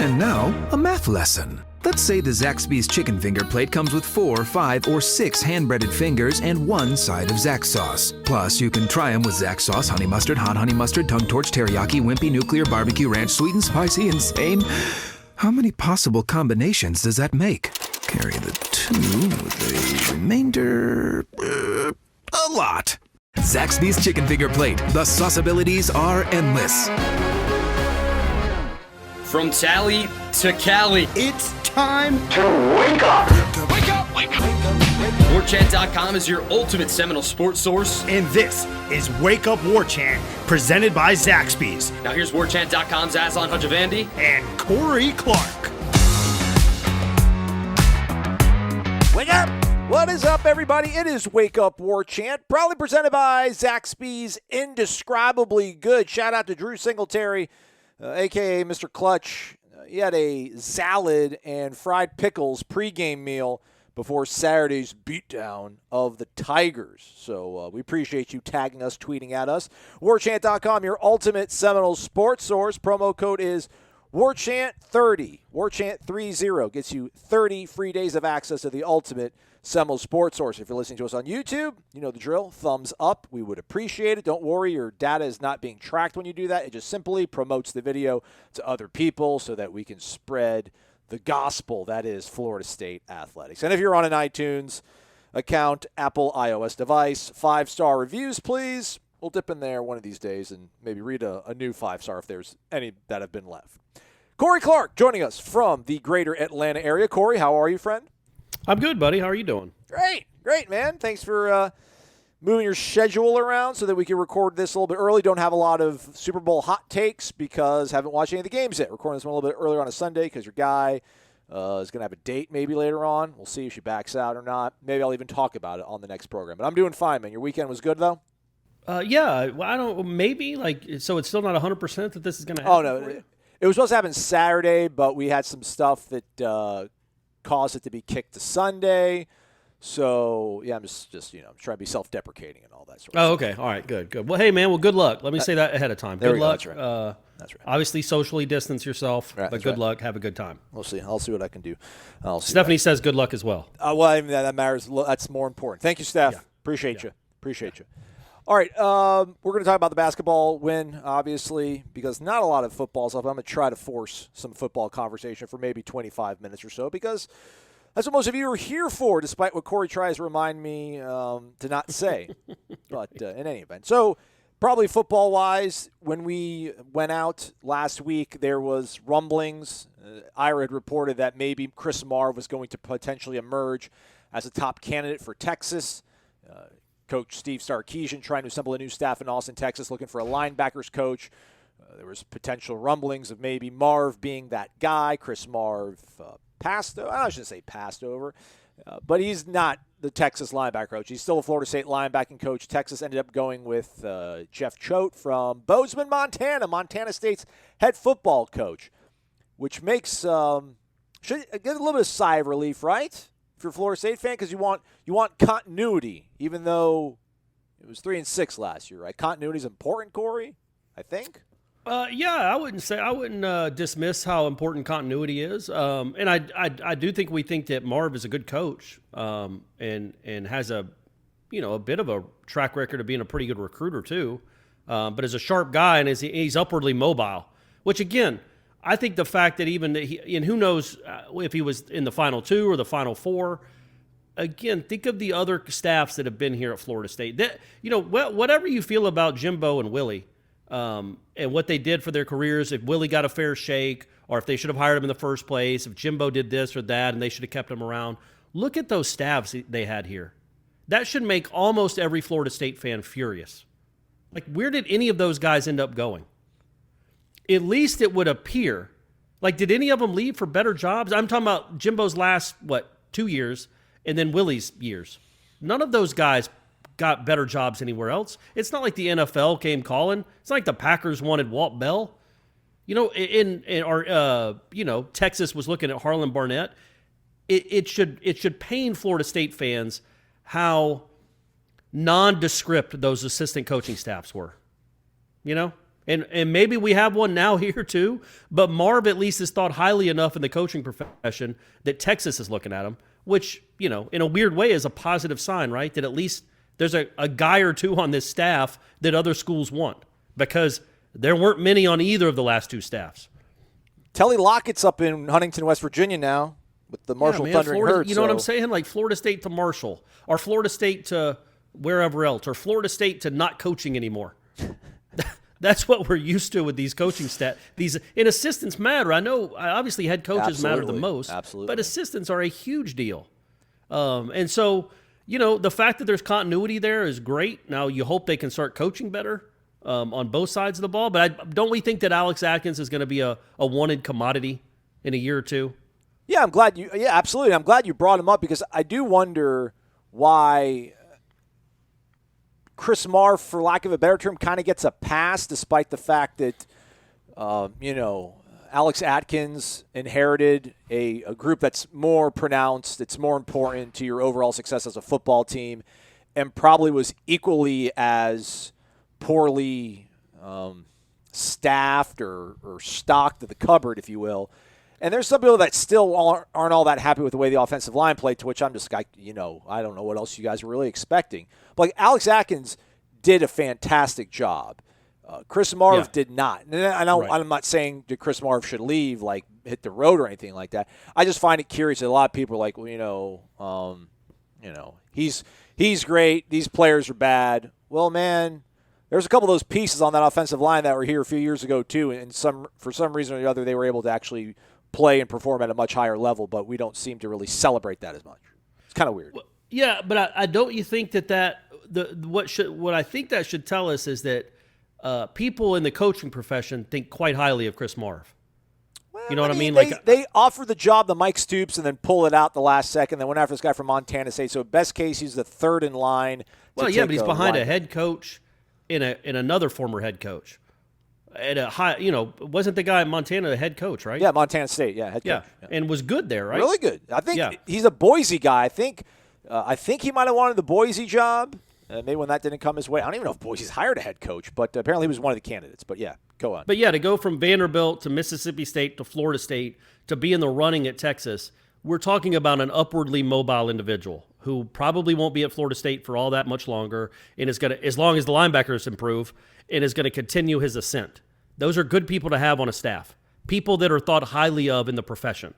And now, a math lesson. Let's say the Zaxby's chicken finger plate comes with 4, 5, or 6 hand-breaded fingers and 1 side of Zax sauce. Plus, you can try them with Zax sauce, honey mustard, hot honey mustard, tongue torch, teriyaki, wimpy, nuclear, barbecue ranch, sweet and spicy, insane. How many possible combinations does that make? Carry the 2 with the remainder... a lot. Zaxby's chicken finger plate. The sauceabilities are endless. From Tally to Cali, it's time to wake up. Wake up, wake up. Warchant.com is your ultimate Seminole sports source. And this is Wake Up Warchant, presented by Zaxby's. Now here's Warchant.com's Aslan Hajavandi and Corey Clark. Wake up! What is up, everybody? It is Wake Up Warchant, proudly presented by Zaxby's Indescribably Good. Shout out to Drew Singletary, a.k.a. Mr. Clutch. He had a salad and fried pickles pregame meal before Saturday's beatdown of the Tigers. So we appreciate you tagging us, tweeting at us. Warchant.com, your ultimate Seminole sports source. Promo code is Warchant30. Warchant30 gets you 30 free days of access to the ultimate Seminole sports source. If you're listening to us on YouTube, you know the drill. Thumbs up. We would appreciate it. Don't worry, your data is not being tracked when you do that. It just simply promotes the video to other people so that we can spread the gospel that is Florida State athletics. And if you're on an iTunes account, Apple iOS device, 5-star reviews, please. We'll dip in there one of these days and maybe read a new 5-star if there's any that have been left. Corey Clark joining us from the greater Atlanta area. Corey, how are you, friend? I'm good, buddy. How are you doing? Great, man. Thanks for moving your schedule around so that we can record this a little bit early. Don't have a lot of Super Bowl hot takes because haven't watched any of the games yet. Recording this one a little bit earlier on a Sunday because your guy is going to have a date maybe later on. We'll see if she backs out or not. Maybe I'll even talk about it on the next program. But I'm doing fine, man. Your weekend was good, though? Yeah. Well, I don't. Maybe so. It's still not 100% that this is going to happen. Oh no, it was supposed to happen Saturday, but we had some stuff that caused it to be kicked to Sunday. So yeah, I'm just trying to be self-deprecating and all that sort of stuff. Okay. All right. Good. Well, hey, man. Well, good luck. Let me say that ahead of time. Good luck. That's right. That's right. Obviously, socially distance yourself, but good luck. Have a good time. We'll see. I'll see what I can do. Stephanie says good luck as well. Well, I mean, that matters. That's more important. Thank you, Steph. Yeah. Appreciate you. All right, we're going to talk about the basketball win, obviously, because not a lot of football stuff. I'm going to try to force some football conversation for maybe 25 minutes or so, because that's what most of you are here for, despite what Corey tries to remind me to not say. But in any event. So probably football-wise, when we went out last week, there was rumblings. Ira had reported that maybe Chris Marv was going to potentially emerge as a top candidate for Texas. Coach Steve Sarkisian trying to assemble a new staff in Austin, Texas, looking for a linebackers coach. There was potential rumblings of maybe Marv being that guy. Chris Marv passed over, but he's not the Texas linebacker coach. He's still a Florida State linebacking coach. Texas ended up going with Jeff Choate from Bozeman, Montana State's head football coach, which makes should get a little bit of sigh of relief, right? If you're a Florida State fan, because you want continuity, even though it was 3-6 last year, right? Continuity is important, Corey, I think. Yeah, I wouldn't dismiss how important continuity is, and I do think we think that Marv is a good coach, and has a bit of a track record of being a pretty good recruiter too, but is a sharp guy and he's upwardly mobile, which again. I think the fact that and who knows if he was in the Final Two or the Final Four. Again, think of the other staffs that have been here at Florida State. Whatever you feel about Jimbo and Willie and what they did for their careers, if Willie got a fair shake or if they should have hired him in the first place, if Jimbo did this or that and they should have kept him around, look at those staffs they had here. That should make almost every Florida State fan furious. Where did any of those guys end up going? At least it would appear. Did any of them leave for better jobs? I'm talking about Jimbo's last, 2 years, and then Willie's years. None of those guys got better jobs anywhere else. It's not like the NFL came calling. It's not like the Packers wanted Walt Bell. Texas was looking at Harlan Barnett. It should pain Florida State fans how nondescript those assistant coaching staffs were. And And maybe we have one now here too, but Marv at least is thought highly enough in the coaching profession that Texas is looking at him, which, in a weird way is a positive sign, right? That at least there's a guy or two on this staff that other schools want, because there weren't many on either of the last two staffs. Telly Lockett's up in Huntington, West Virginia now with the Marshall Thundering Herd. You know what I'm saying? Like Florida State to Marshall, or Florida State to wherever else, or Florida State to not coaching anymore. That's what we're used to with these coaching stats. And assistants matter. I know, obviously, head coaches matter the most. Absolutely. But assistants are a huge deal. And so, the fact that there's continuity there is great. Now, you hope they can start coaching better on both sides of the ball. But don't we think that Alex Atkins is going to be a wanted commodity in a year or two? Yeah, absolutely. I'm glad you brought him up, because I do wonder why Chris Marv, for lack of a better term, kind of gets a pass, despite the fact that, Alex Atkins inherited a group that's more pronounced, it's more important to your overall success as a football team, and probably was equally as poorly staffed or stocked to the cupboard, if you will. And there's some people that still aren't all that happy with the way the offensive line played, to which I'm just like, I don't know what else you guys are really expecting. But like, Alex Atkins did a fantastic job. Chris Marv did not. And I'm not saying that Chris Marv should leave, like hit the road or anything like that. I just find it curious that a lot of people are like, well, he's great. These players are bad. Well, man, there's a couple of those pieces on that offensive line that were here a few years ago too, and for some reason or the other, they were able to actually play and perform at a much higher level, but we don't seem to really celebrate that as much. It's kind of weird. Well, yeah, but I don't you think what I think that should tell us is that people in the coaching profession think quite highly of Chris Marv. Well, you know what I mean? They offer the job to Mike Stoops and then pull it out the last second. Then went after this guy from Montana State. So best case, he's the third in line. Well, yeah, but he's behind a head coach in another former head coach. At a high, wasn't the guy in Montana a head coach, right? Yeah, Montana State, head coach. Yeah, and was good there, right? Really good. I think he's a Boise guy. I think he might have wanted the Boise job. Maybe when that didn't come his way. I don't even know if Boise's hired a head coach, but apparently he was one of the candidates. But yeah, go on. But yeah, to go from Vanderbilt to Mississippi State to Florida State to be in the running at Texas, we're talking about an upwardly mobile individual who probably won't be at Florida State for all that much longer, and is going to, as long as the linebackers improve, and is going to continue his ascent. Those are good people to have on a staff, people that are thought highly of in the profession.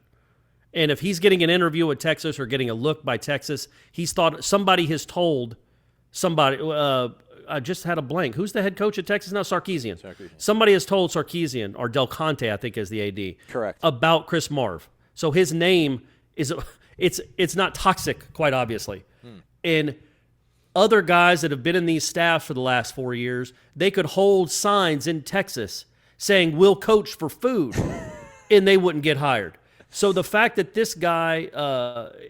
And if he's getting an interview at Texas or getting a look by Texas, he's thought somebody has told somebody. I just had a blank. Who's the head coach at Texas now? Sarkisian. Somebody has told Sarkisian, or Del Conte, I think, is the AD. Correct. About Chris Marv. So his name is it's not toxic, quite obviously. And other guys that have been in these staffs for the last 4 years, they could hold signs in Texas saying, "We'll coach for food," and they wouldn't get hired. So the fact that this guy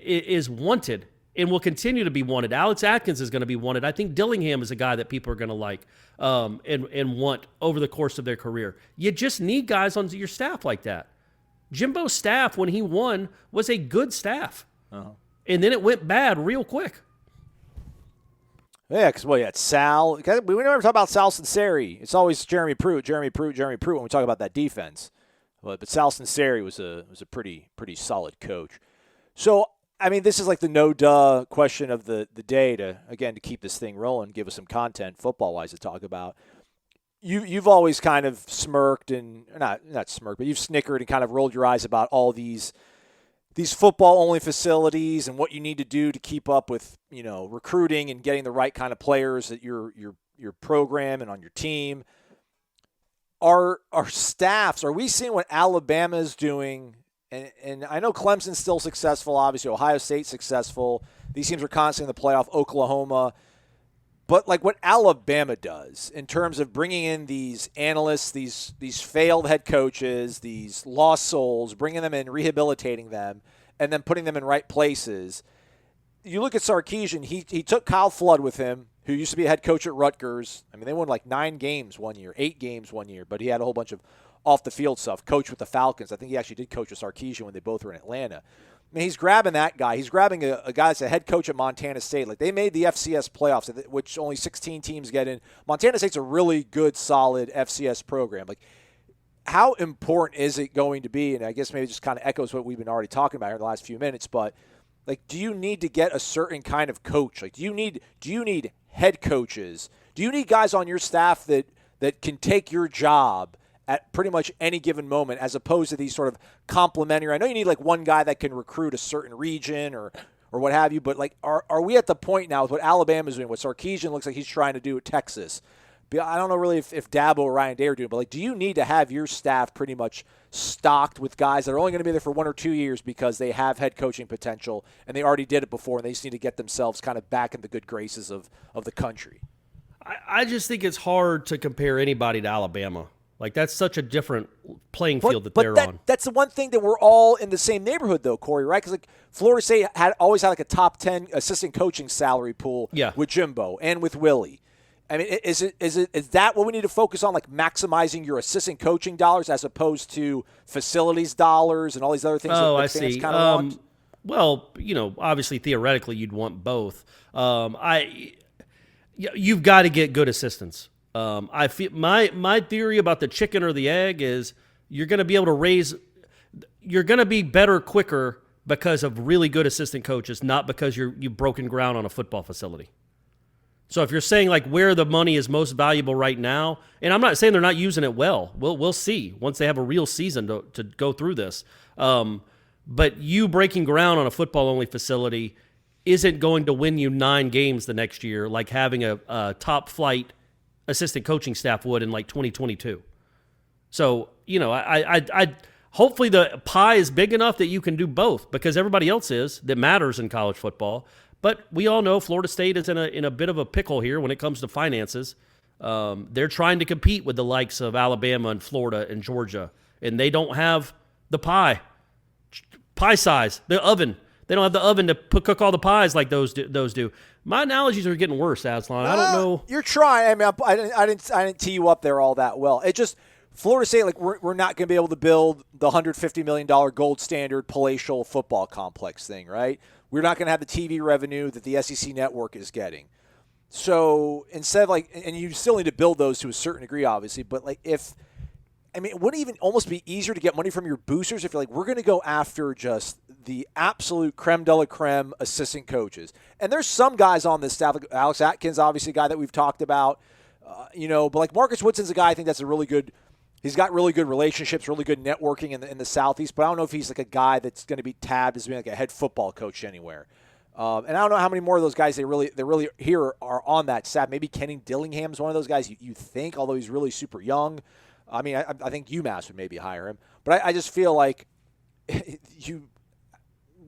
is wanted and will continue to be wanted, Alex Atkins is going to be wanted. I think Dillingham is a guy that people are going to like and want over the course of their career. You just need guys on your staff like that. Jimbo's staff, when he won, was a good staff. And then it went bad real quick. Yeah, because, it's Sal. We never talk about Sal Sinceri. It's always Jeremy Pruitt when we talk about that defense. But Sal Sinceri was a pretty solid coach. So, I mean, this is like the no-duh question of the day to keep this thing rolling, give us some content football-wise to talk about. You've always kind of smirked and not smirked, but you've snickered and kind of rolled your eyes about all these football-only facilities and what you need to do to keep up with, recruiting and getting the right kind of players at your program and on your team. Our staffs, are we seeing what Alabama is doing? And I know Clemson's still successful, obviously. Ohio State's successful. These teams are constantly in the playoff. Oklahoma. But like what Alabama does in terms of bringing in these analysts, these failed head coaches, these lost souls, bringing them in, rehabilitating them, and then putting them in right places. You look at Sarkisian, he took Kyle Flood with him, who used to be a head coach at Rutgers. I mean, they won like 9 games one year, 8 games one year, but he had a whole bunch of off-the-field stuff. Coach with the Falcons. I think he actually did coach with Sarkisian when they both were in Atlanta. I mean, he's grabbing that guy. He's grabbing a guy that's a head coach at Montana State. Like, they made the FCS playoffs, which only 16 teams get in. Montana State's a really good, solid FCS program. Like, how important is it going to be? And I guess maybe it just kind of echoes what we've been already talking about here in the last few minutes. But, like, do you need to get a certain kind of coach? Like, do you need head coaches? Do you need guys on your staff that can take your job at pretty much any given moment, as opposed to these sort of complementary? I know you need like one guy that can recruit a certain region or what have you, but like, are we at the point now with what Alabama's doing, what Sarkisian looks like he's trying to do at Texas? I don't know really if Dabo or Ryan Day are doing, but like, do you need to have your staff pretty much stocked with guys that are only going to be there for 1 or 2 years because they have head coaching potential and they already did it before and they just need to get themselves kind of back in the good graces of the country? I just think it's hard to compare anybody to Alabama. Like, that's such a different playing field they're on. That's the one thing that we're all in the same neighborhood, though, Corey, right? Because like Florida State always had like a top 10 assistant coaching salary pool with Jimbo and with Willie. I mean, is that what we need to focus on, like maximizing your assistant coaching dollars as opposed to facilities dollars and all these other things that fans kind of want? Well, obviously theoretically you'd want both. You've got to get good assistants. I feel my theory about the chicken or the egg is you're going to be able to you're going to be better quicker because of really good assistant coaches, not because you've broken ground on a football facility. So if you're saying like where the money is most valuable right now, and I'm not saying they're not using it well. We'll see once they have a real season to go through this. But you breaking ground on a football-only facility isn't going to win you 9 games the next year like having a top-flight assistant coaching staff would in like 2022. So, I hopefully the pie is big enough that you can do both because everybody else that matters in college football. But we all know Florida State is in a bit of a pickle here when it comes to finances. They're trying to compete with the likes of Alabama and Florida and Georgia, and they don't have the pie size, the oven. They don't have the oven to cook all the pies like those do. My analogies are getting worse, Aslan. I don't know. You're trying. I mean, I didn't tee you up there all that well. It just Florida State, like we're not going to be able to build the $150 million gold standard palatial football complex thing, right? We're not going to have the TV revenue that the SEC network is getting. So instead, and you still need to build those to a certain degree, obviously. But it wouldn't even almost be easier to get money from your boosters if you're like, we're going to go after just the absolute creme de la creme assistant coaches. And there's some guys on this staff, like Alex Atkins, obviously a guy that we've talked about, but like Marcus Woodson's a guy I think that's a really good. He's got really good relationships, really good networking in the Southeast, but I don't know if he's like a guy that's going to be tabbed as being like a head football coach anywhere. And I don't know how many more of those guys they really here are on that staff. Maybe Kenny Dillingham's one of those guys you think, although he's really super young. I mean, I think UMass would maybe hire him, but I just feel like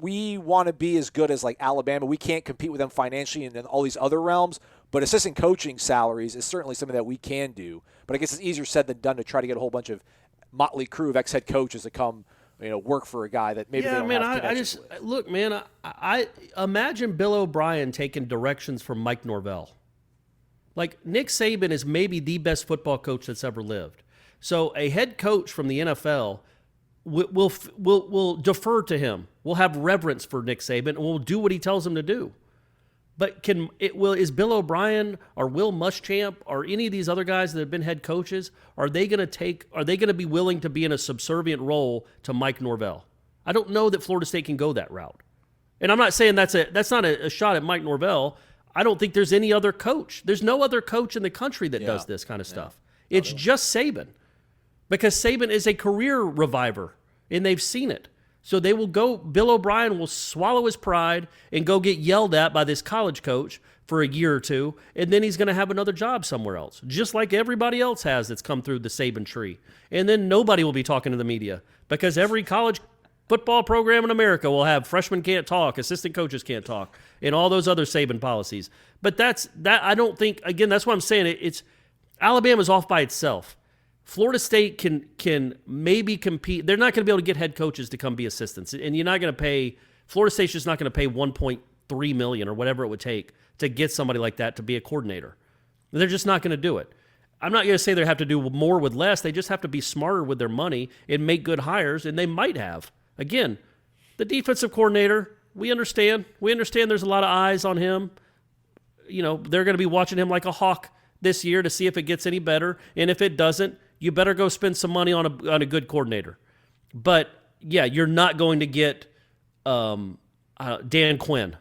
we want to be as good as like Alabama. We can't compete with them financially and in all these other realms, but assistant coaching salaries is certainly something that we can do. But I guess it's easier said than done to try to get a whole bunch of motley crew of ex-head coaches to come, work for a guy that maybe they don't have connections with. Look, man, I imagine Bill O'Brien taking directions from Mike Norvell. Like, Nick Saban is maybe the best football coach that's ever lived. So a head coach from the NFL will defer to him. We'll have reverence for Nick Saban, and we'll do what he tells him to do. But is Bill O'Brien or Will Muschamp or any of these other guys that have been head coaches, are they going to be willing to be in a subservient role to Mike Norvell? I don't know that Florida State can go that route. And I'm not saying that's not a shot at Mike Norvell. I don't think there's any other coach. There's no other coach in the country that does this kind of stuff. It's just Saban. Because Saban is a career reviver, and they've seen it. So they will go, Bill O'Brien will swallow his pride and go get yelled at by this college coach for a year or two, and then he's going to have another job somewhere else, just like everybody else has that's come through the Saban tree. And then nobody will be talking to the media because every college football program in America will have freshmen can't talk, assistant coaches can't talk, and all those other Saban policies. But I don't think, again, that's what I'm saying. It's Alabama's off by itself. Florida State can maybe compete. They're not going to be able to get head coaches to come be assistants, and you're not going to pay. Florida State's just not going to pay $1.3 million or whatever it would take to get somebody like that to be a coordinator. They're just not going to do it. I'm not going to say they have to do more with less. They just have to be smarter with their money and make good hires, and they might have. Again, The defensive coordinator, we understand. We understand there's a lot of eyes on him. They're going to be watching him like a hawk this year to see if it gets any better. And if it doesn't, you better go spend some money on a good coordinator. But, yeah, you're not going to get Dan Quinn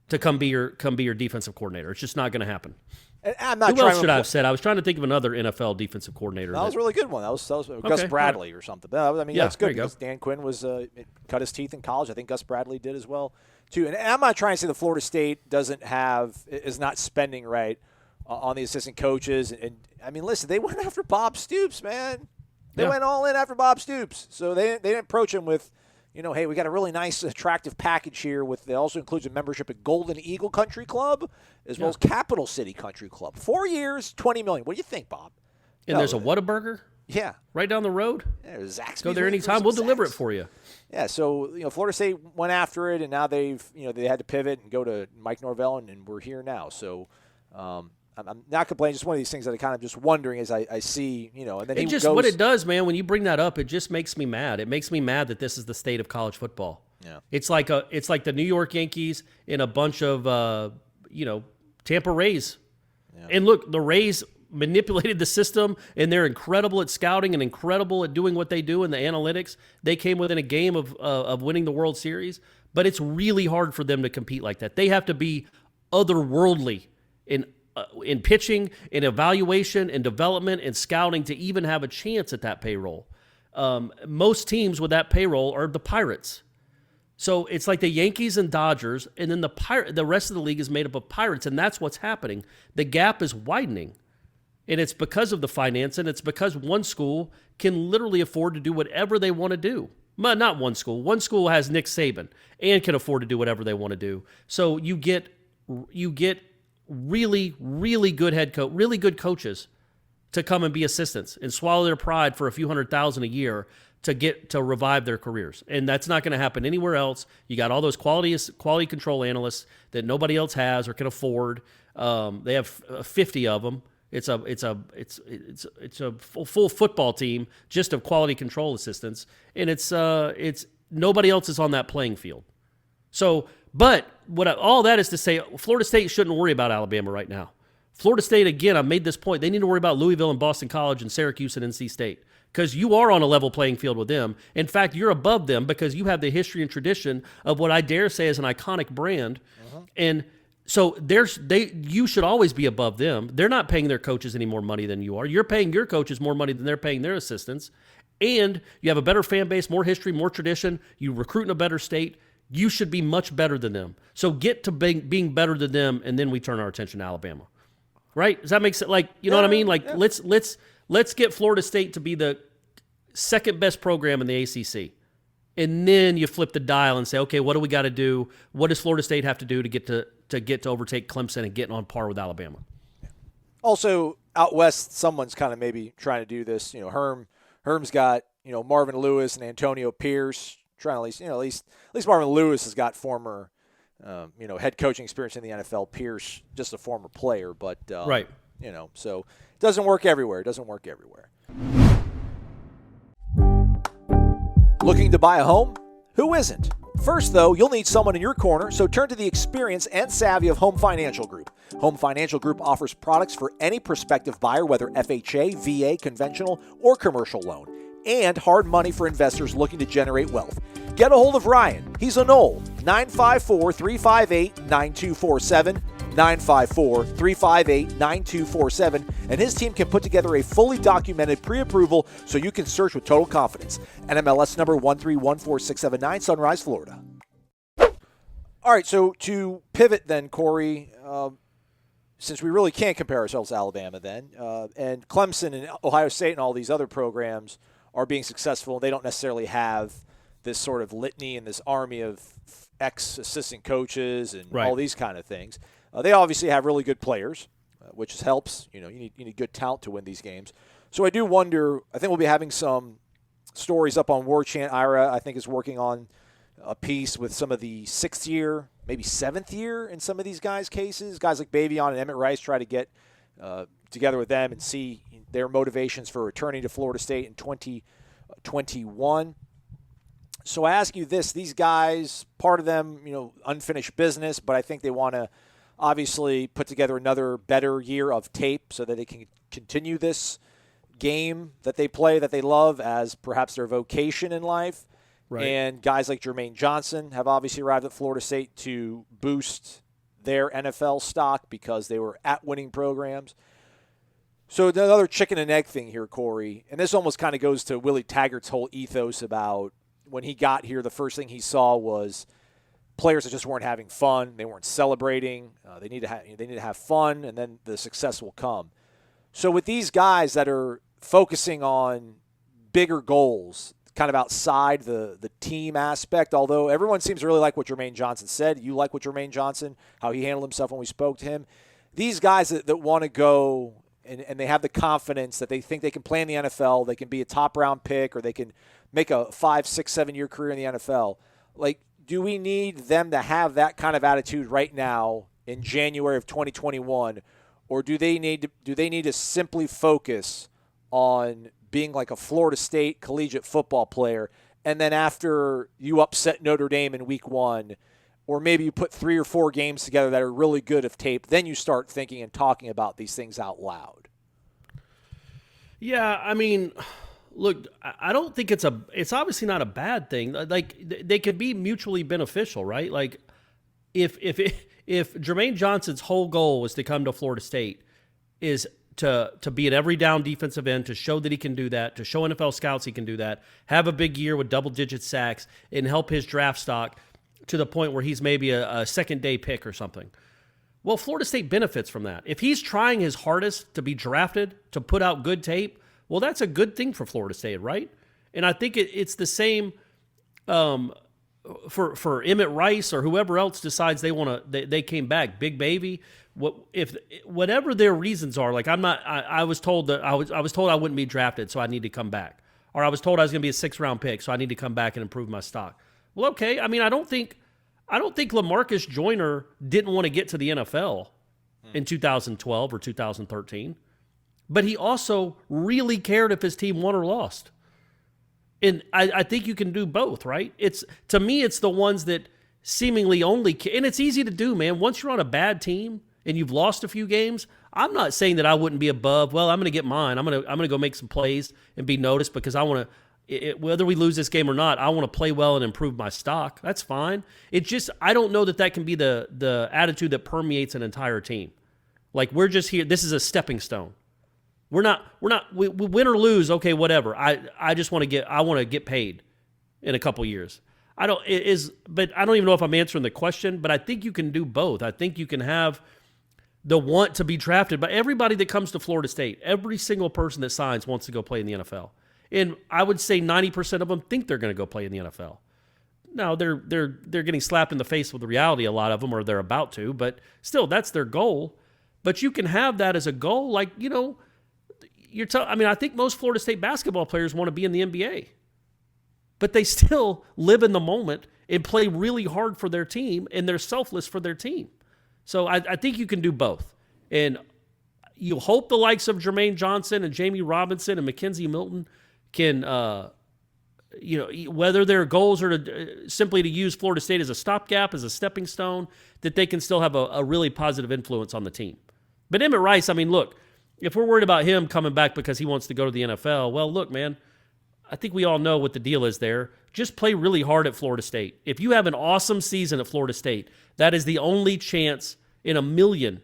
to come be your defensive coordinator. It's just not going to happen. And I'm not Who else should I have said? I was trying to think of another NFL defensive coordinator. That was a really good one. That was Gus Bradley or something. But, that's good because Dan Quinn cut his teeth in college. I think Gus Bradley did as well, too. And I'm not trying to say that Florida State is not spending right on the assistant coaches. And listen, they went after Bob Stoops, man. They went all in after Bob Stoops. So they didn't approach him with, hey, we got a really nice, attractive package here. It also includes a membership at Golden Eagle Country Club as well as Capital City Country Club. 4 years, $20 million. What do you think, Bob? And there's a Whataburger? Yeah. Right down the road? Yeah, Zaxby's. Go there anytime. We'll deliver it for you. Yeah, so, Florida State went after it, and now they had to pivot and go to Mike Norvell, and we're here now. So, I'm not complaining. Just one of these things that I kind of just wondering as I see, and then what it does, man, when you bring that up, it just makes me mad. It makes me mad that this is the state of college football. Yeah. It's like the New York Yankees and a bunch of, Tampa Rays. Yeah. And look, the Rays manipulated the system, and they're incredible at scouting and incredible at doing what they do in the analytics. They came within a game of winning the World Series, but it's really hard for them to compete like that. They have to be otherworldly in pitching, in evaluation, in development, and scouting to even have a chance at that payroll. Most teams with that payroll are the Pirates. So it's like the Yankees and Dodgers, and then the rest of the league is made up of Pirates, and that's what's happening. The gap is widening, and it's because of the finance, and it's because one school can literally afford to do whatever they want to do. Well, not one school. One school has Nick Saban and can afford to do whatever they want to do. So you get really, really good really good coaches to come and be assistants and swallow their pride for a few $100,000 a year to revive their careers. And that's not going to happen anywhere else. You got all those quality control analysts that nobody else has or can afford. They have 50 of them. It's a full football team just of quality control assistants, and it's nobody else is on that playing field. So, but all that is to say, Florida State shouldn't worry about Alabama right now. Florida State, again, I made this point, they need to worry about Louisville and Boston College and Syracuse and NC State because you are on a level playing field with them. In fact, you're above them because you have the history and tradition of what I dare say is an iconic brand. Uh-huh. And so you should always be above them. They're not paying their coaches any more money than you are. You're paying your coaches more money than they're paying their assistants. And you have a better fan base, more history, more tradition. You recruit in a better state. You should be much better than them. So get to being better than them, and then we turn our attention to Alabama. Right? Does that make sense? Like, you know what I mean? Like, let's get Florida State to be the second best program in the ACC. And then you flip the dial and say, okay, what do we got to do? What does Florida State have to do to get to overtake Clemson and get on par with Alabama? Also, out west, someone's kind of maybe trying to do this. Herm's got Marvin Lewis and Antonio Pierce trying to at least Marvin Lewis has got former head coaching experience in the NFL. Pierce just a former player, but right. So it doesn't work everywhere. Looking to buy a home? Who isn't? First, though, you'll need someone in your corner, so turn to the experience and savvy of Home Financial Group. Home Financial Group offers products for any prospective buyer, whether FHA, VA, conventional, or commercial loan, and hard money for investors looking to generate wealth. Get a hold of Ryan. He's a Knoll, 954-358-9247, 954-358-9247, and his team can put together a fully documented pre-approval so you can search with total confidence. NMLS number 1314679, Sunrise, Florida. All right, so to pivot then, Corey, since we really can't compare ourselves to Alabama then, and Clemson and Ohio State and all these other programs are being successful, they don't necessarily have this sort of litany and this army of ex-assistant coaches and all these kind of things. They obviously have really good players, which helps. You need good talent to win these games. So I do wonder, I think we'll be having some stories up on Warchant. Ira, I think, is working on a piece with some of the 6th year, maybe 7th year in some of these guys' cases. Guys like Bavion and Emmett Rice try to get together with them and see their motivations for returning to Florida State in 2021. So I ask you this, these guys, part of them, unfinished business, but I think they want to obviously put together another better year of tape so that they can continue this game that they play, that they love, as perhaps their vocation in life. Right. And guys like Jermaine Johnson have obviously arrived at Florida State to boost their NFL stock because they were at winning programs. So another chicken and egg thing here, Corey, and this almost kind of goes to Willie Taggart's whole ethos about when he got here, the first thing he saw was players that just weren't having fun. They weren't celebrating. They need to have fun, and then the success will come. So with these guys that are focusing on bigger goals, kind of outside the team aspect, although everyone seems to really like what Jermaine Johnson said. You like what Jermaine Johnson, how he handled himself when we spoke to him. These guys that want to go and they have the confidence that they think they can play in the NFL, they can be a top-round pick, or they can make a 5, 6, 7-year career in the NFL. Like, do we need them to have that kind of attitude right now in January of 2021, or do they need to simply focus on being like a Florida State collegiate football player, and then after you upset Notre Dame in week 1, or maybe you put 3 or 4 games together that are really good of tape, then you start thinking and talking about these things out loud? Yeah, I mean, look, I don't think it's obviously not a bad thing. Like, they could be mutually beneficial, right? Like, if Jermaine Johnson's whole goal was to come to Florida State, is to be an every down defensive end, to show that he can do that, to show NFL scouts he can do that, have a big year with double-digit sacks, and help his draft stock to the point where he's maybe a second-day pick or something. Well, Florida State benefits from that. If he's trying his hardest to be drafted, to put out good tape, well, that's a good thing for Florida State, right? And I think it's the same for Emmett Rice or whoever else decides they came back, Big Baby. Whatever their reasons are, like I was told that I was told I wouldn't be drafted, so I need to come back, or I was told I was going to be a 6th-round pick, so I need to come back and improve my stock. Well, okay. I mean, I don't think LaMarcus Joyner didn't want to get to the NFL in 2012 or 2013, but he also really cared if his team won or lost. And I think you can do both, right? To me, it's the ones that seemingly only care. And it's easy to do, man. Once you're on a bad team and you've lost a few games, I'm not saying that I wouldn't be above, well, I'm going to get mine. I'm going to go make some plays and be noticed because I want to, whether we lose this game or not, I want to play well and improve my we That's fine. It's just, I don't know that can be the attitude that permeates an entire team. Like, we're just here. This is a stepping stone. We win or lose, okay, whatever. I just want to get paid in a couple years. But I don't even know if I'm answering the question, but I think you can do both. I think you can have the want to be drafted, but everybody that comes to Florida State, every single person that signs wants to go play in the NFL. And I would say 90% of them think they're going to go play in the NFL. Now, they're getting slapped in the face with the reality, a lot of them, or they're about to, but still, that's their goal. But you can have that as a goal, like, I think most Florida State basketball players want to be in the NBA, but they still live in the moment and play really hard for their team, and they're selfless for their team. So I think you can do both. And you hope the likes of Jermaine Johnson and Jamie Robinson and Mackenzie Milton can, whether their goals are simply to use Florida State as a stopgap, as a stepping stone, that they can still have a really positive influence on the team. But Emmett Rice, I mean, look, if we're worried about him coming back because he wants to go to the NFL, well, look, man, I think we all know what the deal is there. Just play really hard at Florida State. If you have an awesome season at Florida State, that is the only chance in a million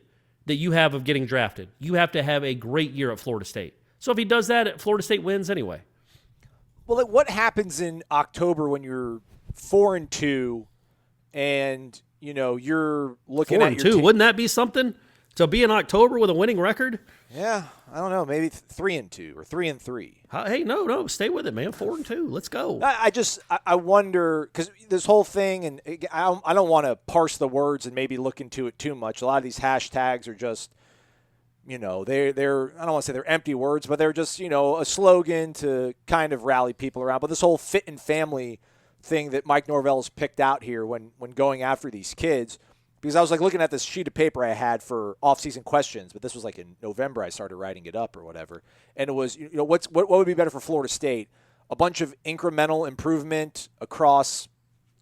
that you have of getting drafted. You have to have a great year at Florida State. So if he does that, Florida State wins anyway. Well, what happens in October when you're 4-2 and, you're looking at your 4-2? Wouldn't that be something? To be in October with a winning record? Yeah, I don't know. Maybe 3-2 or 3-3. Hey, no, stay with it, man. 4-2. Let's go. I wonder, because this whole thing, and I don't want to parse the words and maybe look into it too much. A lot of these hashtags are just, they're I don't want to say they're empty words, but they're just a slogan to kind of rally people around. But this whole fit and family thing that Mike Norvell has picked out here when going after these kids. Because I was looking at this sheet of paper I had for off-season questions, but this was in November I started writing it up or whatever. And it was, what would be better for Florida State? a bunch of incremental improvement across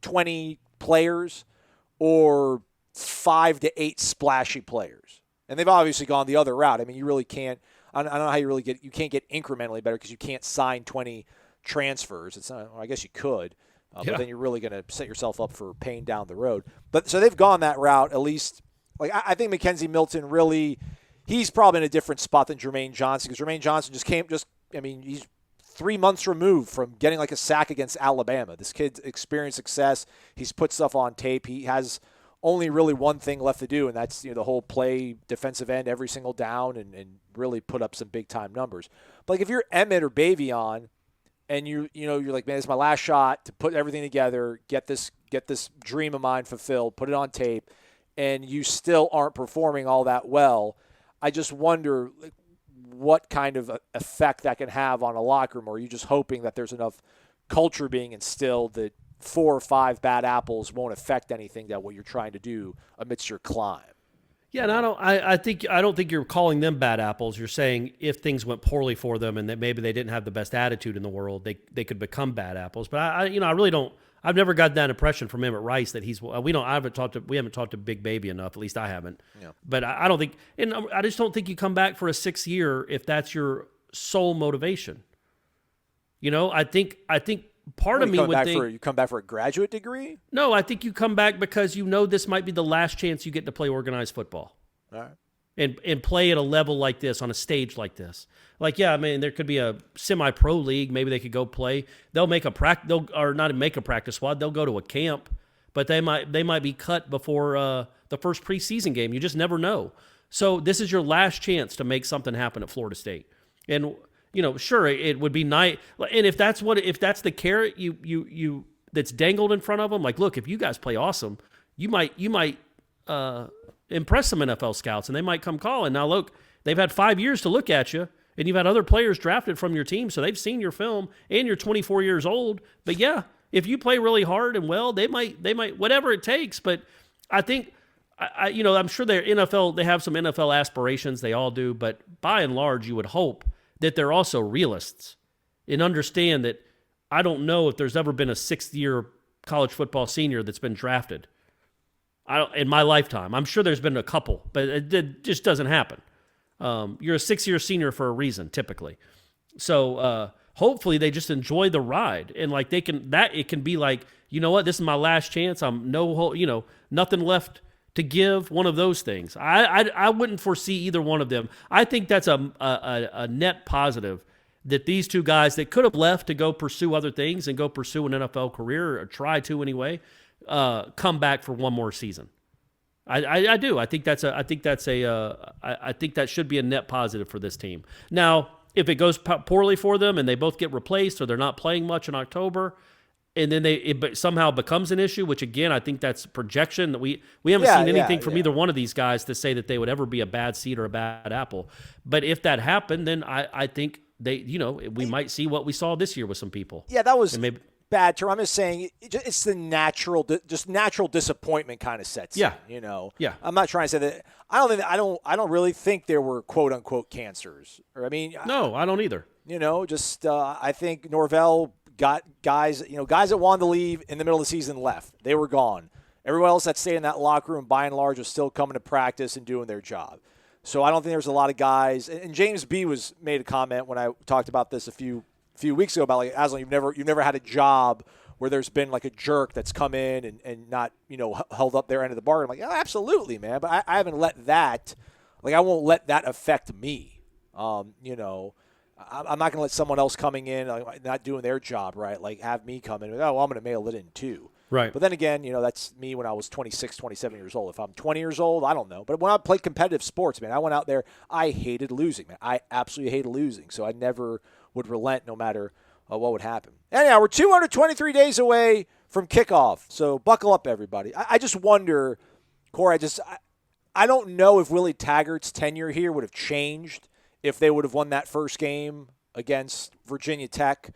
20 players or 5 to 8 splashy players. And they've obviously gone the other route. I mean, you really can't – I don't know how you can't get incrementally better because you can't sign 20 transfers. It's not, well, I guess you could, but then you're really going to set yourself up for pain down the road. But so they've gone that route at least. Like I think Mackenzie Milton really – he's probably in a different spot than Jermaine Johnson because Jermaine Johnson he's 3 months removed from getting like a sack against Alabama. This kid's experienced success. He's put stuff on tape. He has only really one thing left to do, and that's the whole play defensive end every single down and really put up some big time numbers. But like if you're Emmett or Bavion and you're like, man, it's my last shot to put everything together, get this dream of mine fulfilled, put it on tape, and you still aren't performing all that well, I just wonder what kind of effect that can have on a locker room, or are you just hoping that there's enough culture being instilled that 4 or 5 bad apples won't affect anything that what you're trying to do amidst your climb? Yeah, and I don't think you're calling them bad apples. You're saying if things went poorly for them and that maybe they didn't have the best attitude in the world, they could become bad apples. But I really don't. I've never got that impression from him at Rice that we haven't talked to Big Baby enough. At least I haven't. Yeah. But I don't think, and I just don't think you come back for a 6th year if that's your sole motivation. I think part of me would think you come back for a graduate degree. No, I think you come back because this might be the last chance you get to play organized football. All right. And play at a level like this, on a stage like this. Like, yeah, I mean, there could be a semi-pro league. Maybe they could go play. They'll make not make a practice squad. They'll go to a camp, but they might be cut before the first preseason game. You just never know. So this is your last chance to make something happen at Florida State. And sure, it would be nice. And if that's the carrot you that's dangled in front of them, like, look, if you guys play awesome, you might impress some NFL scouts, and they might come calling. Now, look, they've had 5 years to look at you, and you've had other players drafted from your team, so they've seen your film, and you're 24 years old. But yeah, if you play really hard and well, they might whatever it takes. But I think, I'm sure they have some NFL aspirations. They all do. But by and large, you would hope that they're also realists and understand that I don't know if there's ever been a 6th-year college football senior that's been drafted. In my lifetime. I'm sure there's been a couple, but it just doesn't happen. You're a 6-year senior for a reason, typically. So hopefully they just enjoy the ride, and like it can be like, you know what, this is my last chance. I'm nothing left to give. One of those things. I wouldn't foresee either one of them. I think that's a net positive that these two guys that could have left to go pursue other things and go pursue an NFL career, or try to anyway, come back for one more season. I do. I think that should be a net positive for this team. Now, if it goes poorly for them and they both get replaced, or they're not playing much in October, and then it somehow becomes an issue, which again, I think that's projection. That we haven't seen anything from either one of these guys to say that they would ever be a bad seed or a bad apple. But if that happened, then I think we might see what we saw this year with some people. Yeah, that was bad term. I'm just saying it's the natural disappointment kind of sets. Yeah. In, Yeah. I'm not trying to say that. I don't really think there were quote unquote cancers. Or no, I don't either. I think Norvell got guys that wanted to leave in the middle of the season left. They were gone. Everyone else that stayed in that locker room, by and large, was still coming to practice and doing their job. So I don't think there's a lot of guys. And James B. made a comment when I talked about this a few weeks ago about, like, Aslan, you've never had a job where there's been like a jerk that's come in and not held up their end of the bargain. I'm like, oh, absolutely, man. But I haven't let that, I won't let that affect me. I'm not going to let someone else coming in, not doing their job right, have me come in. I'm going to mail it in too. Right. But then again, that's me when I was 26, 27 years old. If I'm 20 years old, I don't know. But when I played competitive sports, man, I went out there, I hated losing, man. I absolutely hated losing. So I never would relent no matter what would happen. Anyhow, we're 223 days away from kickoff. So buckle up, everybody. I just wonder, Corey, I don't know if Willie Taggart's tenure here would have changed if they would have won that first game against Virginia Tech.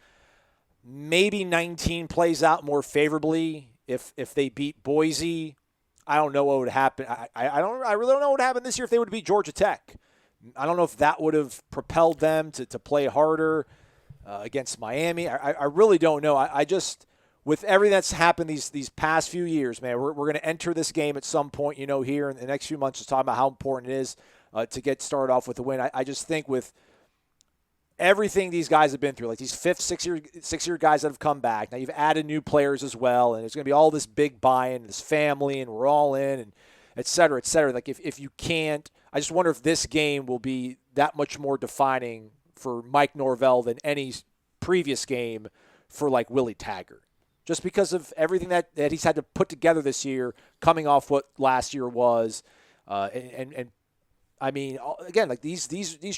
Maybe 19 plays out more favorably if they beat Boise. I don't know what would happen. I really don't know what would happen this year if they would beat Georgia Tech. I don't know if that would have propelled them to play harder. against Miami. I really don't know. I just, with everything that's happened these past few years, man, we're going to enter this game at some point, here in the next few months, just talking about how important it is to get started off with a win. I just think with everything these guys have been through, like these six-year guys that have come back, now you've added new players as well, and there's going to be all this big buy-in, this family, and we're all in, and et cetera, et cetera. Like if you can't, I just wonder if this game will be that much more defining for Mike Norvell than any previous game for like Willie Taggart. Just because of everything that he's had to put together this year, coming off what last year was, and I mean, again, like these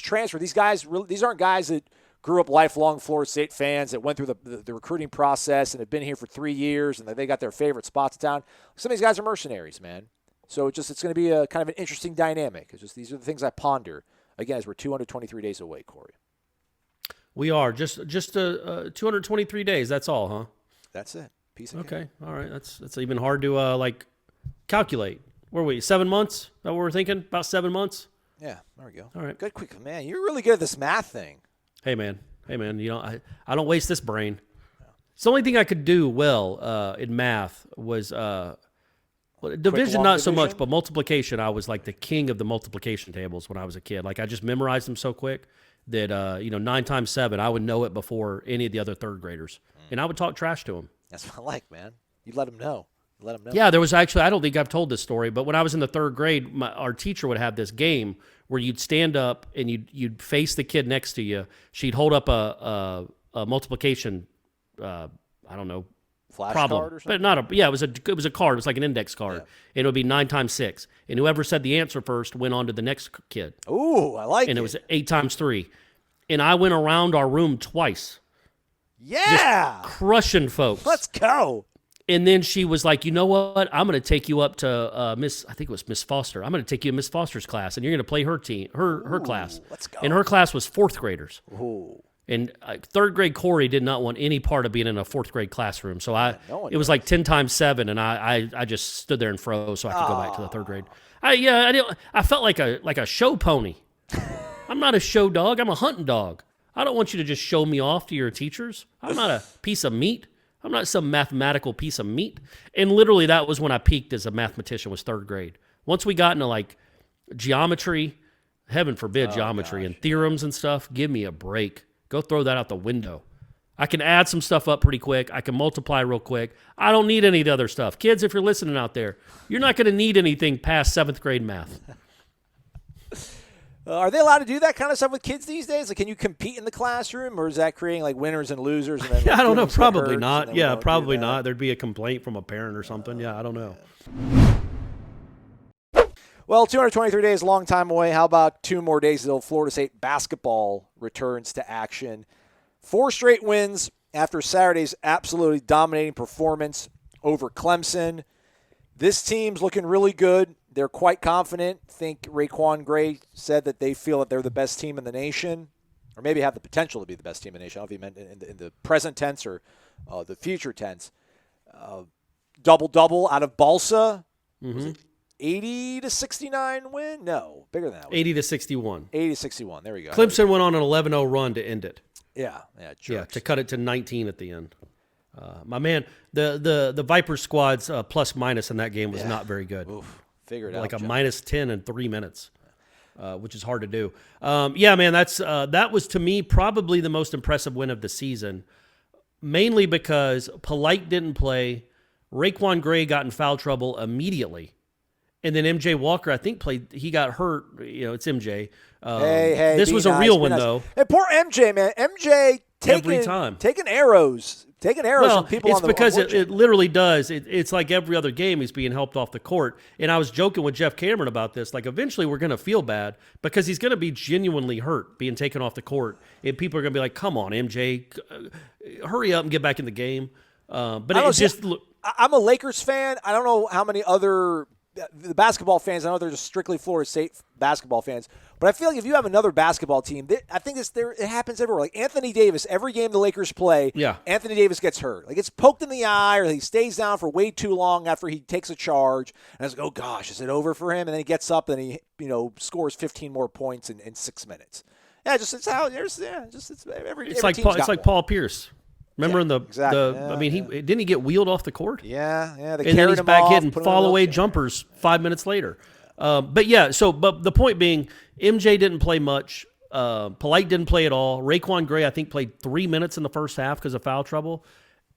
transfers, these guys, really, these aren't guys that grew up lifelong Florida State fans that went through the recruiting process and have been here for 3 years and they got their favorite spots in town. Some of these guys are mercenaries, man. So it's going to be a kind of an interesting dynamic. It's just these are the things I ponder again as we're 223 days away, Corey. We are just 223 days. That's all, huh? That's it. Piece of okay. All right. That's even hard to calculate. Where are we? 7 months? Is that what we're thinking? About 7 months? Yeah, there we go. All right. Good, quick. Man, you're really good at this math thing. Hey, man. I don't waste this brain. It's the only thing I could do well in math was division, not so much, but multiplication. I was like the king of the multiplication tables when I was a kid. Like I just memorized them so quick that, 9 times 7, I would know it before any of the other third graders. And I would talk trash to them. That's what I like, man. You let them know. Yeah, there was actually, I don't think I've told this story, but when I was in the third grade, our teacher would have this game where you'd stand up and you'd face the kid next to you. She'd hold up a multiplication, I don't know, flash problem. Card or something? But it was a card. It was like an index card. Yeah. And it would be 9 times 6. And whoever said the answer first went on to the next kid. Ooh, I like it. And it was 8 times 3. And I went around our room twice. Yeah. Just crushing folks. Let's go. And then she was like, you know what? I'm going to take you up to I think it was Miss Foster. I'm going to take you to Miss Foster's class, and you're going to play her team, her class. Let's go. And her class was 4th graders. Ooh. And third grade Corey did not want any part of being in a 4th grade classroom. So it was like 10 times 7, and I just stood there and froze so I could go back to the third grade. I felt like a show pony. I'm not a show dog. I'm a hunting dog. I don't want you to just show me off to your teachers. I'm not a piece of meat. I'm not some mathematical piece of meat. And literally that was when I peaked as a mathematician, was 3rd grade. Once we got into like geometry, heaven forbid geometry, and theorems and stuff, give me a break. Go throw that out the window. I can add some stuff up pretty quick. I can multiply real quick. I don't need any of the other stuff. Kids, if you're listening out there, you're not going to need anything past 7th grade math. Are they allowed to do that kind of stuff with kids these days? Like, can you compete in the classroom, or is that creating like winners and losers? And then, like, I don't know. Probably not. Yeah, probably not. There'd be a complaint from a parent or something. I don't know. Well, 223 days, a long time away. How about 2 more days until Florida State basketball returns to action? 4 straight wins after Saturday's absolutely dominating performance over Clemson. This team's looking really good. They're quite confident. I think Raquan Gray said that they feel that they're the best team in the nation, or maybe have the potential to be the best team in the nation. I don't know if he meant in the present tense or the future tense. Double-double out of Balsa. Mm-hmm. Was it 80-69 win? No, bigger than that. 80-61. 80-61. There we go. Clemson went on an 11-0 run to end it. Yeah, to cut it to 19 at the end. My man, the Viper squad's plus minus in that game was not very good. Oof. Figure it out. Like a minus 10 in 3 minutes, which is hard to do. Man, that was to me probably the most impressive win of the season, mainly because Polite didn't play. Raquan Gray got in foul trouble immediately. And then MJ Walker, I think, played. He got hurt. It's MJ. Hey, this was a real one, though. Hey, poor MJ, man. MJ taking arrows from people on the because it literally does. It's like every other game he's being helped off the court. And I was joking with Jeff Cameron about this. Like, eventually we're going to feel bad because he's going to be genuinely hurt being taken off the court. And people are going to be like, come on, MJ, hurry up and get back in the game. But I'm a Lakers fan. I don't know how many other – the basketball fans, I know they're just strictly Florida State basketball fans, but I feel like if you have another basketball team, I think it happens everywhere. Like Anthony Davis, every game the Lakers play, Anthony Davis gets hurt. Like it's poked in the eye, or he stays down for way too long after he takes a charge, and it's like, oh gosh, is it over for him? And then he gets up and he scores 15 more points in 6 minutes. Yeah, just it's how there's it's every It's like team's got it's like one. Paul Pierce. Remember in the exactly. I mean, he didn't he get wheeled off the court? Yeah. They And carried then he's him back off, hitting put him in fall a away wheelchair. jumpers 5 minutes later. But the point being, MJ didn't play much. Polite didn't play at all. Raekwon Gray, I think, played 3 minutes in the first half because of foul trouble.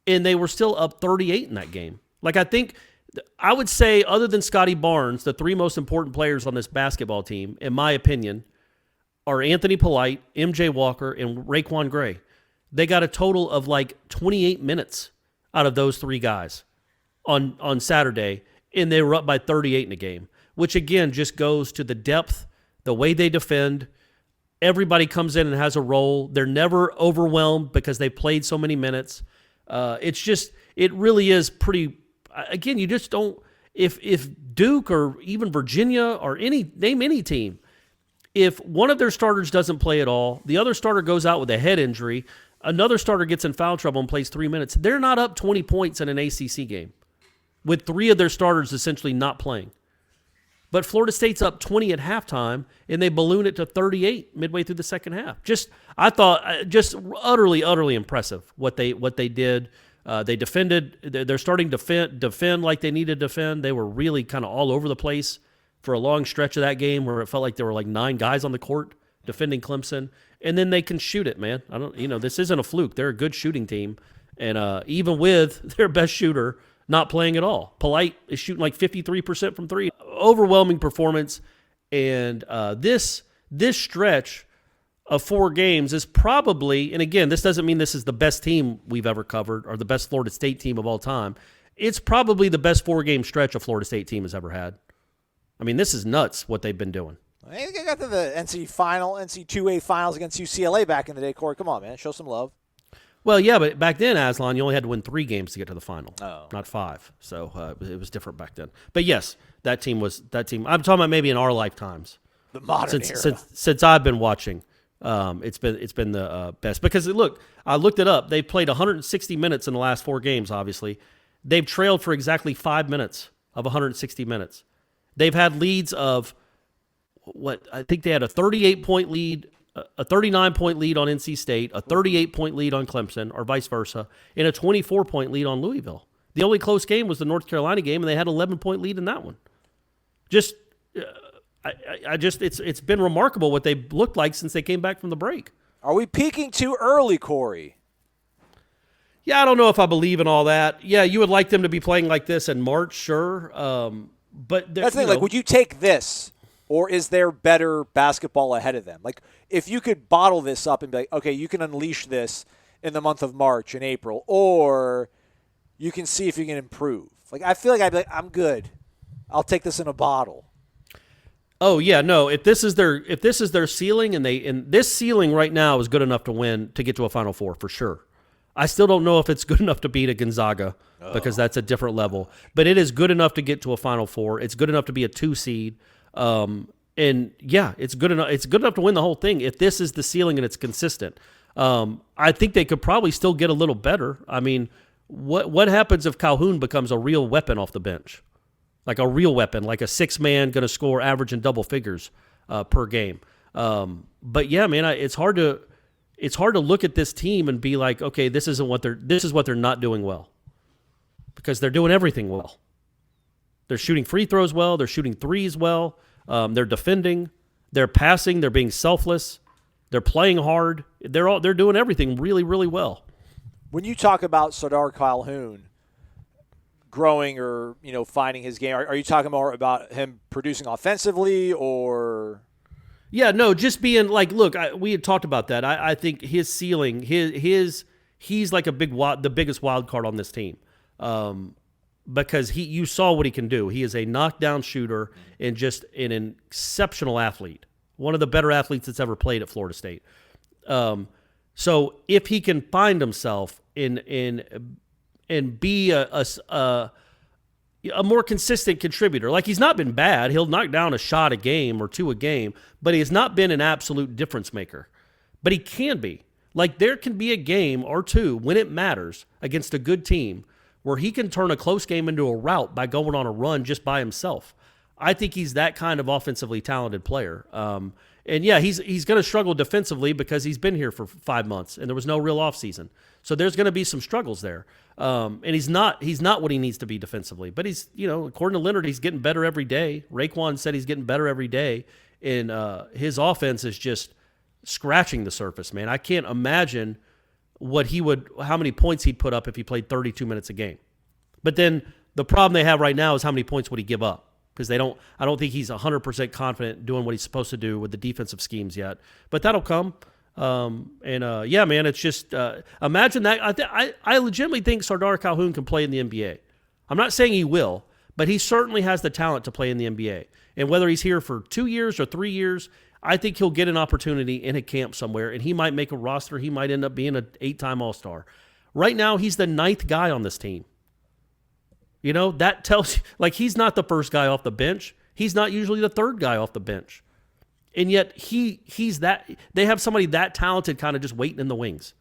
And they were still up 38 in that game. Like, I would say, other than Scotty Barnes, the three most important players on this basketball team, in my opinion, are Anthony Polite, MJ Walker, and Raekwon Gray. They got a total of like 28 minutes out of those three guys on Saturday, and they were up by 38 in the game, which, again, just goes to the depth, the way they defend. Everybody comes in and has a role. They're never overwhelmed because they played so many minutes. It really is pretty. Again, you just don't. If Duke or even Virginia or name any team, if one of their starters doesn't play at all, the other starter goes out with a head injury, another starter gets in foul trouble and plays 3 minutes, they're not up 20 points in an ACC game with three of their starters essentially not playing. But Florida State's up 20 at halftime, and they balloon it to 38 midway through the second half. I thought utterly, utterly impressive what they did. They defended. They're starting to defend like they need to defend. They were really kind of all over the place for a long stretch of that game where it felt like there were like 9 guys on the court defending Clemson. And then they can shoot it, man. This isn't a fluke. They're a good shooting team. And even with their best shooter not playing at all, Polite is shooting like 53% from three. Overwhelming performance. And this stretch of 4 games is probably, and again, this doesn't mean this is the best team we've ever covered or the best Florida State team of all time. It's probably the best 4-game stretch a Florida State team has ever had. I mean, this is nuts what they've been doing. They got to the NC 2A finals against UCLA back in the day, Corey. Come on, man. Show some love. Well, yeah, but back then, Aslan, you only had to win 3 games to get to the final, not 5. So it was different back then. But yes, that team. I'm talking about maybe in our lifetimes. The modern era. Since I've been watching, it's been the best. Because look, I looked it up. They played 160 minutes in the last 4 games. Obviously, they've trailed for exactly 5 minutes of 160 minutes. They've had leads of what I think they had a 38-point lead, a 39-point lead on NC State, a 38-point lead on Clemson, or vice versa, and a 24-point lead on Louisville. The only close game was the North Carolina game, and they had an 11-point lead in that one. It's been remarkable what they've looked like since they came back from the break. Are we peaking too early, Corey? Yeah, I don't know if I believe in all that. Yeah, you would like them to be playing like this in March, sure. But that's the thing. Like, would you take this, or is there better basketball ahead of them? Like, if you could bottle this up and be like, okay, you can unleash this in the month of March and April, or you can see if you can improve. Like, I feel like I'd be like, I'm good. I'll take this in a bottle. Oh yeah, no. If this is their ceiling, and this ceiling right now is good enough to get to a Final Four for sure. I still don't know if it's good enough to beat a Gonzaga because that's a different level. But it is good enough to get to a Final Four. It's good enough to be a 2 seed. And yeah, it's good enough. It's good enough to win the whole thing if this is the ceiling and it's consistent. I think they could probably still get a little better. I mean, what happens if Calhoun becomes a real weapon off the bench? Like a real weapon, like a 6-man going to score average in double figures per game. But yeah, man, it's hard to look at this team and be like, okay, this is what they're not doing well, because they're doing everything well. They're shooting free throws well. They're shooting threes well. They're defending. They're passing. They're being selfless. They're playing hard. They're doing everything really, really well. When you talk about Sardar Calhoun growing or finding his game, are you talking more about him producing offensively or? Yeah, no, just being like, look, we had talked about that. I think his ceiling, he's like the biggest wild card on this team, because you saw what he can do. He is a knockdown shooter and just an exceptional athlete, one of the better athletes that's ever played at Florida State. So if he can find himself and be a more consistent contributor. Like, he's not been bad. He'll knock down a shot a game or 2 a game, but he has not been an absolute difference maker. But he can be. Like, there can be a game or 2 when it matters against a good team where he can turn a close game into a rout by going on a run just by himself. I think he's that kind of offensively talented player. And yeah, he's going to struggle defensively because he's been here for 5 months and there was no real offseason. So there's going to be some struggles there. And he's not what he needs to be defensively. But he's, according to Leonard, he's getting better every day. Raekwon said he's getting better every day. And his offense is just scratching the surface, man. I can't imagine how many points he'd put up if he played 32 minutes a game. But then the problem they have right now is how many points would he give up? Because I don't think he's 100% confident doing what he's supposed to do with the defensive schemes yet. But that'll come. Yeah, man, it's just imagine that. I legitimately think Sardar Calhoun can play in the NBA. I'm not saying he will, but he certainly has the talent to play in the NBA. And whether he's here for 2 years or 3 years, I think he'll get an opportunity in a camp somewhere, and he might make a roster. He might end up being an 8-time All-Star. Right now, he's the 9th guy on this team. That tells you, like, he's not the first guy off the bench. He's not usually the 3rd guy off the bench. And yet he's that. They have somebody that talented kind of just waiting in the wings.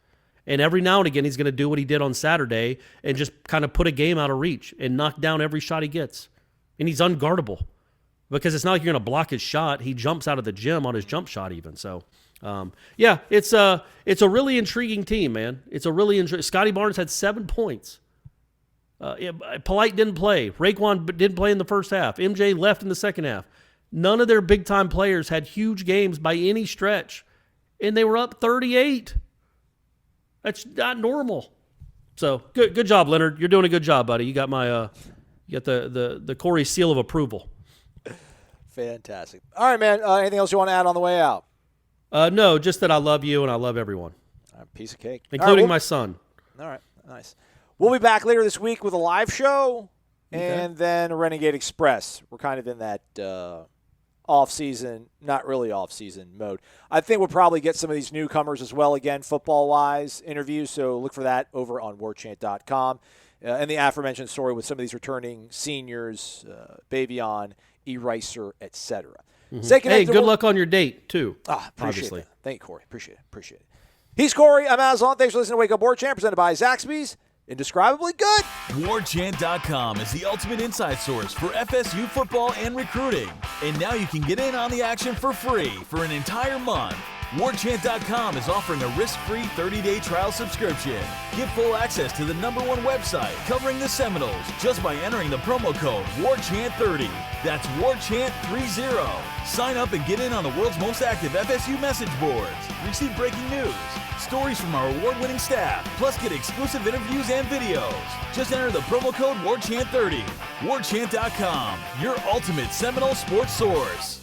And every now and again, he's going to do what he did on Saturday and just kind of put a game out of reach and knock down every shot he gets. And he's unguardable because it's not like you're going to block his shot. He jumps out of the gym on his jump shot even. So, yeah, it's a really intriguing team, man. It's a really Scotty Barnes had 7 points. Polite didn't play. Raekwon didn't play in the first half. MJ left in the second half. None of their big-time players had huge games by any stretch, and they were up 38. That's not normal. So good job, Leonard. You're doing a good job, buddy. You got the Corey seal of approval. Fantastic. All right, man. Anything else you want to add on the way out? No, just that I love you and I love everyone. Piece of cake. Including my son. All right, nice. We'll be back later this week with a live show and then a Renegade Express. We're kind of in that off-season, not really off-season mode. I think we'll probably get some of these newcomers as well, again, football-wise interviews, so look for that over on warchant.com. And the aforementioned story with some of these returning seniors, Bavion, Eraser, etc. Mm-hmm. Hey, good luck on your date, too. Appreciate it. Thank you, Corey. Appreciate it. He's Corey. I'm Aslan. Thanks for listening to Wake Up Warchant, presented by Zaxby's. Indescribably good. Warchant.com is the ultimate inside source for FSU football and recruiting. And now you can get in on the action for free for an entire month. Warchant.com is offering a risk-free 30-day trial subscription. Get full access to the #1 website covering the Seminoles just by entering the promo code WARCHANT30. That's WARCHANT30. Sign up and get in on the world's most active FSU message boards. Receive breaking news, stories from our award-winning staff, plus get exclusive interviews and videos. Just enter the promo code WARCHANT30. Warchant.com, your ultimate Seminole sports source.